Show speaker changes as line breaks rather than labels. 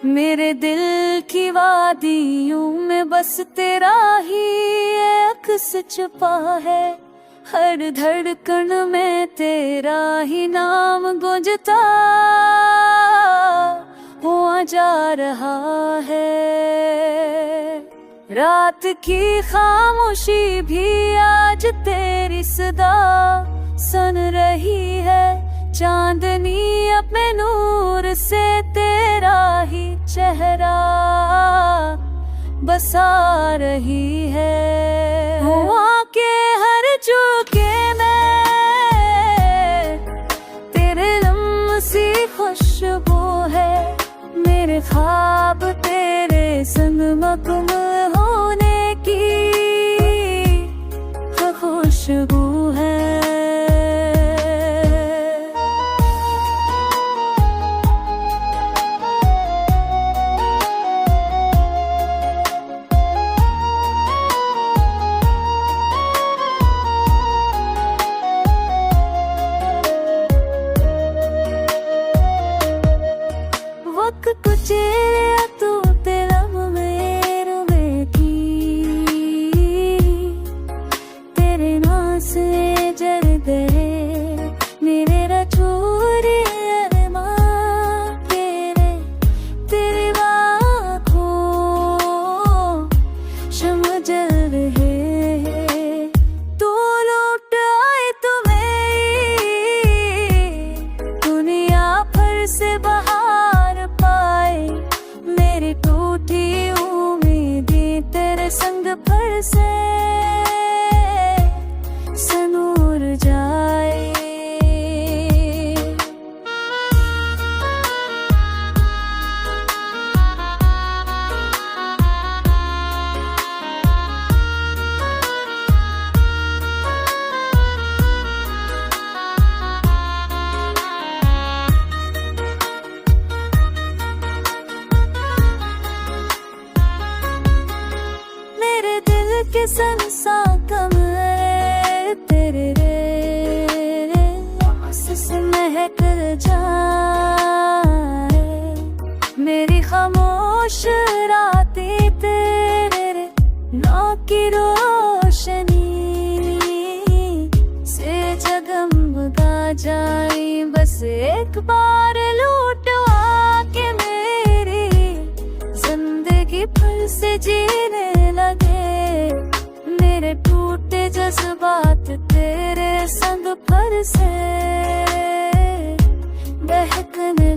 मेरे दिल की वादियों में बस तेरा ही अक्स छुपा है। हर धड़कन में तेरा ही नाम गूंजता हुआ जा रहा है। रात की खामोशी भी आज तेरी सदा सुन रही है। चांदनी अपने नूर से तेरा ही चेहरा बसा रही है। हुआ के हर झोंके में तेरे लम्सी खुशबू है। मेरे ख्वाब तेरे संग मुकम्मल होने की खुशबू है। कुछ तू तेरा मेरे में की तेरे नाम से जल गए मेरे रचूरे अरमान तेरे तेरे आँखों शम्म जल रहे। तू लौट आए तो मेरी दुनिया भर से बाहर पाए। मेरी टूटी उम्मीदें तेरे संग पर से सनूर जाए। के संसा कमरे तेरे रे से महक जाए। मेरी खामोश रातें तेरे रे नौ की रोशनी से जगमगा जाए। बस एक बार लूट आके मेरी जिंदगी फिर से जीने लगे। मेरे टूटे जज्बात तेरे संग पर से बहकने